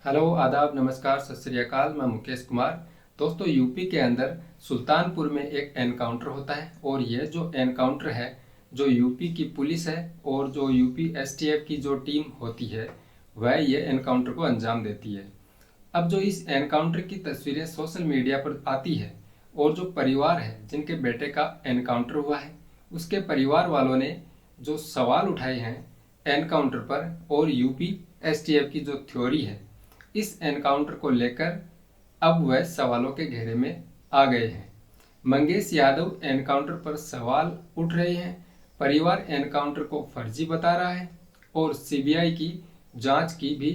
Hello, आदाब, नमस्कार, सत श्री अकाल। मैं मुकेश कुमार। दोस्तों, यूपी के अंदर सुल्तानपुर में एक एनकाउंटर होता है और यह जो एनकाउंटर है, जो यूपी की पुलिस है और जो यूपी एसटीएफ की जो टीम होती है, वह ये एनकाउंटर को अंजाम देती है। अब जो इस एनकाउंटर की तस्वीरें सोशल मीडिया पर आती है और जो परिवार है जिनके बेटे का एनकाउंटर हुआ है, उसके परिवार वालों ने जो सवाल उठाए हैं एनकाउंटर पर और यूपी एसटीएफ की जो थ्योरी है इस एनकाउंटर को लेकर, अब वह सवालों के घेरे में आ गए हैं। मंगेश यादव एनकाउंटर पर सवाल उठ रहे हैं, परिवार एनकाउंटर को फर्जी बता रहा है और सीबीआई की जांच की भी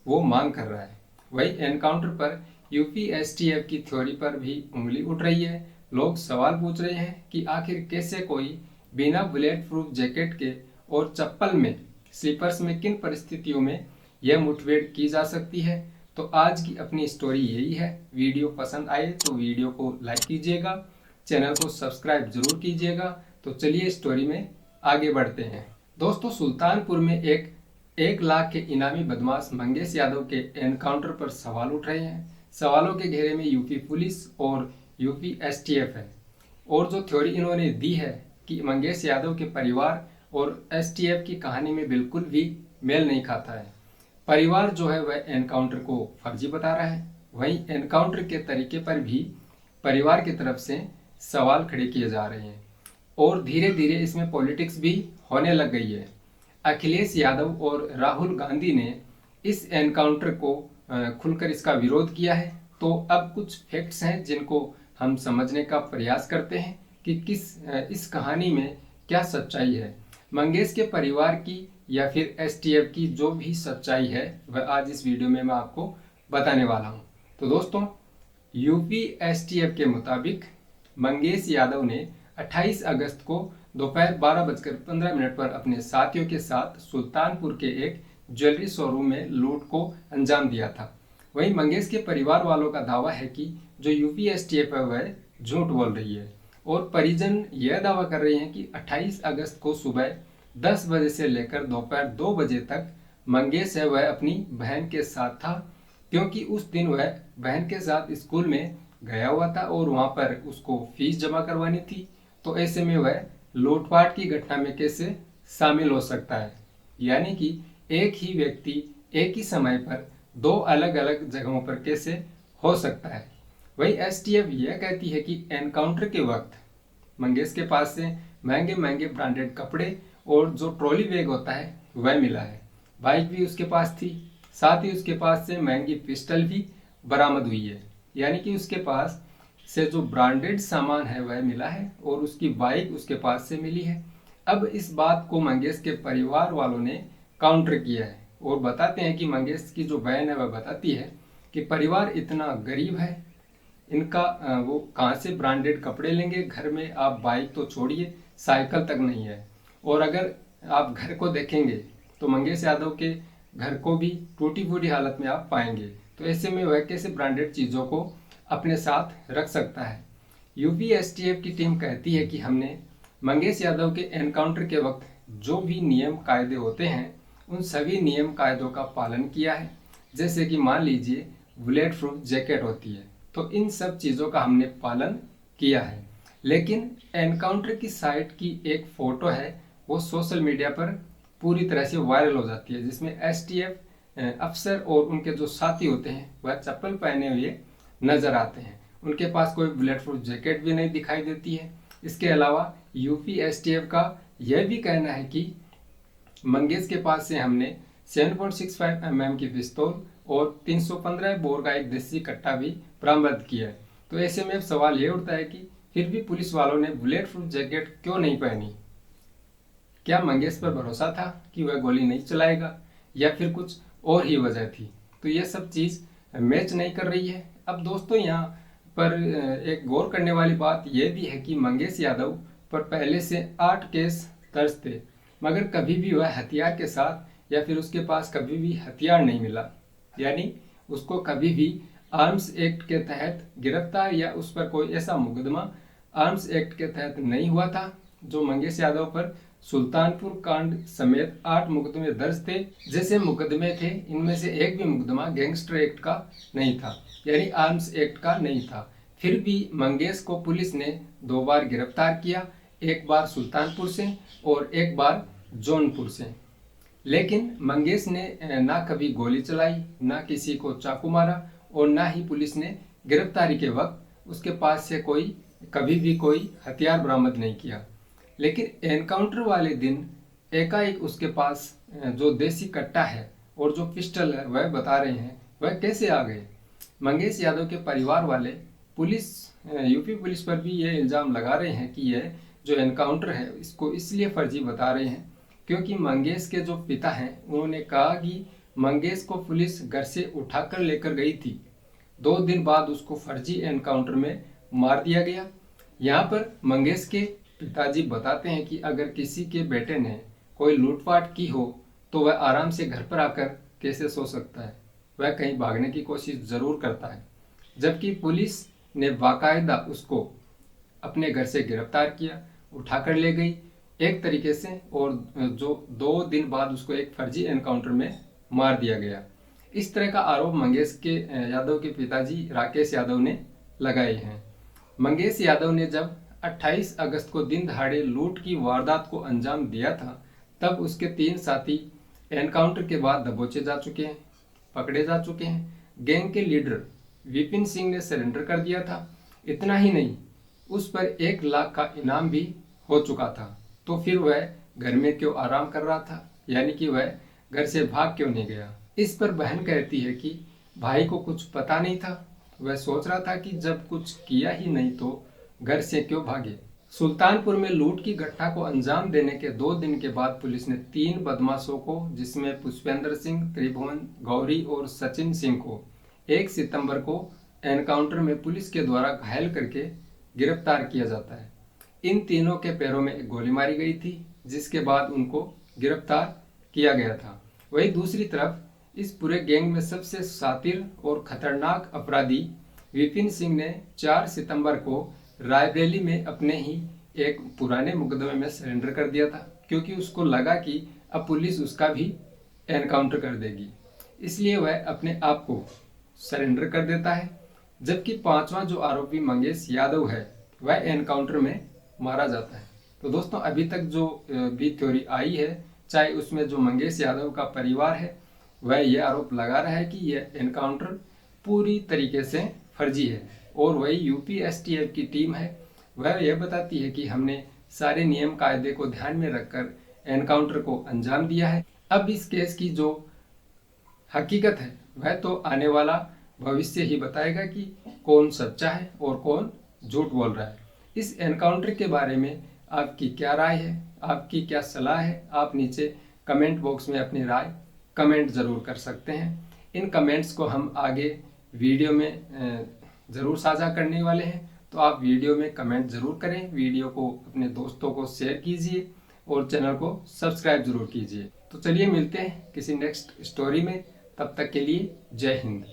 वो मांग कर रहा है। वही एनकाउंटर पर यूपी एसटीएफ की थ्योरी पर भी उंगली उठ रही है। लोग सवाल पूछ रहे हैं कि आखिर कैसे कोई बिना बुलेट प्रूफ जैकेट के और चप्पल में, स्लीपर्स में किन परिस्थितियों में यह मुठभेड़ की जा सकती है। तो आज की अपनी स्टोरी यही है। वीडियो पसंद आए तो वीडियो को लाइक कीजिएगा, चैनल को सब्सक्राइब जरूर कीजिएगा। तो चलिए स्टोरी में आगे बढ़ते हैं। दोस्तों, सुल्तानपुर में एक लाख के इनामी बदमाश मंगेश यादव के एनकाउंटर पर सवाल उठ रहे हैं। सवालों के घेरे में यूपी पुलिस और यूपी एसटीएफ है और जो थ्योरी इन्होंने दी है कि मंगेश यादव के परिवार और एसटीएफ की कहानी में बिल्कुल भी मेल नहीं खाता है। परिवार जो है वह एनकाउंटर को फर्जी बता रहा है, वहीं एनकाउंटर के तरीके पर भी परिवार की तरफ से सवाल खड़े किए जा रहे हैं और धीरे धीरे इसमें पॉलिटिक्स भी होने लग गई है। अखिलेश यादव और राहुल गांधी ने इस एनकाउंटर को खुलकर इसका विरोध किया है। तो अब कुछ फैक्ट्स हैं जिनको हम समझने का प्रयास करते हैं कि इस कहानी में क्या सच्चाई है। मंगेश के परिवार की या फिर एसटीएफ की जो भी सच्चाई है वह आज इस वीडियो में मैं आपको बताने वाला हूं। तो दोस्तों, यूपी एसटीएफ के मुताबिक मंगेश यादव ने 28 अगस्त को दोपहर 12:15 पर अपने साथियों के साथ सुल्तानपुर के एक ज्वेलरी शोरूम में लूट को अंजाम दिया था। वहीं मंगेश के परिवार वालों का दावा है कि जो यूपी एसटीएफ है वह झूठ बोल रही है और परिजन यह दावा कर रहे हैं कि 28 अगस्त को सुबह 10 बजे से लेकर दोपहर 2 बजे तक मंगेश है वह अपनी बहन के साथ था, क्योंकि उस दिन वह बहन के साथ स्कूल में गया हुआ था और वहां पर उसको फीस जमा करवानी थी। तो ऐसे में वह लूटपाट की घटना में कैसे शामिल हो सकता है, यानी कि एक ही व्यक्ति एक ही समय पर दो अलग अलग जगहों पर कैसे हो सकता है। वही एसटीएफ यह कहती है कि एनकाउंटर के वक्त मंगेश के पास से महंगे महंगे ब्रांडेड कपड़े और जो ट्रॉली बैग होता है वह मिला है। बाइक भी उसके पास थी, साथ ही उसके पास से महंगी पिस्टल भी बरामद हुई है, यानी कि उसके पास से जो ब्रांडेड सामान है वह मिला है और उसकी बाइक उसके पास से मिली है। अब इस बात को मंगेश के परिवार वालों ने काउंटर किया है और बताते हैं कि मंगेश की जो बहन है वह बताती है कि परिवार इतना गरीब है, इनका वो कहाँ से ब्रांडेड कपड़े लेंगे, घर में आप बाइक तो छोड़िए साइकिल तक नहीं है। और अगर आप घर को देखेंगे तो मंगेश यादव के घर को भी टूटी फूटी हालत में आप पाएंगे। तो ऐसे में वह कैसे ब्रांडेड चीज़ों को अपने साथ रख सकता है। यूपी एसटीएफ की टीम कहती है कि हमने मंगेश यादव के एनकाउंटर के वक्त जो भी नियम कायदे होते हैं उन सभी नियम कायदों का पालन किया है। जैसे कि मान लीजिए बुलेट प्रूफ जैकेट होती है, तो इन सब चीज़ों का हमने पालन किया है। लेकिन एनकाउंटर की साइट की एक फोटो है, वो सोशल मीडिया पर पूरी तरह से वायरल हो जाती है, जिसमें एसटीएफ अफसर और उनके जो साथी होते हैं वह चप्पल पहने हुए नजर आते हैं। उनके पास कोई बुलेट प्रूफ जैकेट भी नहीं दिखाई देती है। इसके अलावा यूपी एसटीएफ का यह भी कहना है कि मंगेश के पास से हमने 7.65 mm की पिस्तौल और 315 बोर का एक देसी कट्टा भी बरामद किया है। तो ऐसे में अब सवाल ये उठता है कि फिर भी पुलिस वालों ने बुलेट प्रूफ जैकेट क्यों नहीं पहनी। क्या मंगेश पर भरोसा था कि वह गोली नहीं चलाएगा या फिर कुछ और ही वजह थी। तो ये सब चीज़ मैच नहीं कर रही है। अब दोस्तों, यहाँ पर एक गौर करने वाली बात यह भी है कि मंगेश यादव पर पहले से 8 केस दर्ज थे, मगर कभी भी वह हथियार के साथ या फिर उसके पास कभी भी हथियार नहीं मिला, यानी उसको कभी भी आर्म्स एक्ट के तहत गिरफ्तार या उस पर कोई ऐसा मुकदमा आर्म्स एक्ट के तहत नहीं हुआ था जो मंगेश यादव पर सुल्तानपुर कांड समेत 8 मुकदमे दर्ज थे। जैसे मुकदमे थे, इनमें से एक भी मुकदमा गैंगस्टर एक्ट का नहीं था, यानी आर्म्स एक्ट का नहीं था। फिर भी मंगेश को पुलिस ने 2 बार गिरफ्तार किया, एक बार सुल्तानपुर से और एक बार जौनपुर से। लेकिन मंगेश ने ना कभी गोली चलाई, ना किसी को चाकू मारा और ना ही पुलिस ने गिरफ्तारी के वक्त उसके पास से कभी भी कोई हथियार बरामद नहीं किया। लेकिन एनकाउंटर वाले दिन एकाएक उसके पास जो देसी कट्टा है और जो पिस्टल है वह बता रहे हैं वह कैसे आ गए। मंगेश यादव के परिवार वाले यूपी पुलिस पर भी ये इल्ज़ाम लगा रहे हैं कि यह जो एनकाउंटर है इसको इसलिए फर्जी बता रहे हैं क्योंकि मंगेश के जो पिता हैं उन्होंने कहा कि मंगेश को पुलिस घर से उठाकर लेकर गई थी, 2 दिन बाद उसको फर्जी एनकाउंटर में मार दिया गया। यहाँ पर मंगेश के पिताजी बताते हैं कि अगर किसी के बेटे ने कोई लूटपाट की हो तो वह आराम से घर पर आकर कैसे सो सकता है, वह कहीं भागने की कोशिश जरूर करता है। जबकि पुलिस ने बाकायदा उसको अपने घर से गिरफ्तार किया, उठाकर ले गई एक तरीके से, और जो 2 दिन बाद उसको एक फर्जी एनकाउंटर में मार दिया गया। इस तरह का आरोप मंगेश के यादव के पिताजी राकेश यादव ने लगाए हैं। मंगेश यादव ने जब 28 अगस्त को दिन दहाड़े लूट की वारदात को अंजाम दिया था, तब उसके 3 साथी एनकाउंटर के बाद दबोचे जा चुके हैं, पकड़े जा चुके हैं। गैंग के लीडर विपिन सिंह ने सरेंडर कर दिया था। इतना ही नहीं, उस पर 1 लाख का इनाम भी हो चुका था। तो फिर वह घर में क्यों आराम कर रहा था, यानी कि वह घर से भाग क्यों नहीं गया। इस पर बहन कहती है कि भाई को कुछ पता नहीं था, वह सोच रहा था कि जब कुछ किया ही नहीं तो घर से क्यों भागे। सुल्तानपुर में लूट की घटना को अंजाम देने के 2 दिन के बाद पुलिस ने 3 बदमाशों को, जिसमें पुष्पेंद्र सिंह, त्रिभुवन, गौरी और सचिन सिंह को 1 सितंबर को एनकाउंटर में पुलिस के द्वारा घायल करके गिरफ्तार किया जाता है। इन तीनों के पैरों में एक गोली मारी गई थी, जिसके बाद उनको गिरफ्तार किया गया था। वहीं दूसरी तरफ इस पूरे गैंग में सबसे शातिर और खतरनाक अपराधी विपिन सिंह ने 4 सितंबर को रायबरेली में अपने ही एक पुराने मुकदमे में सरेंडर कर दिया था, क्योंकि उसको लगा कि अब पुलिस उसका भी एनकाउंटर कर देगी, इसलिए वह अपने आप को सरेंडर कर देता है। जबकि 5वां जो आरोपी मंगेश यादव है वह एनकाउंटर में मारा जाता है। तो दोस्तों, अभी तक जो भी थ्योरी आई है, चाहे उसमें जो मंगेश यादव का परिवार है वह यह आरोप लगा रहा है कि यह एनकाउंटर पूरी तरीके से फर्जी है, और वही यूपी एसटीएफ की टीम है वह यह बताती है कि हमने सारे नियम कायदे को ध्यान में रखकर एनकाउंटर को अंजाम दिया है। अब इस केस की जो हकीकत है वह तो आने वाला भविष्य ही बताएगा कि कौन सच्चा है और कौन झूठ बोल रहा है। इस एनकाउंटर के बारे में आपकी क्या राय है, आपकी क्या सलाह है, आप नीचे कमेंट बॉक्स में अपनी राय कमेंट ज़रूर कर सकते हैं। इन कमेंट्स को हम आगे वीडियो में ज़रूर साझा करने वाले हैं, तो आप वीडियो में कमेंट ज़रूर करें, वीडियो को अपने दोस्तों को शेयर कीजिए और चैनल को सब्सक्राइब ज़रूर कीजिए। तो चलिए मिलते हैं किसी नेक्स्ट स्टोरी में, तब तक के लिए जय हिंद।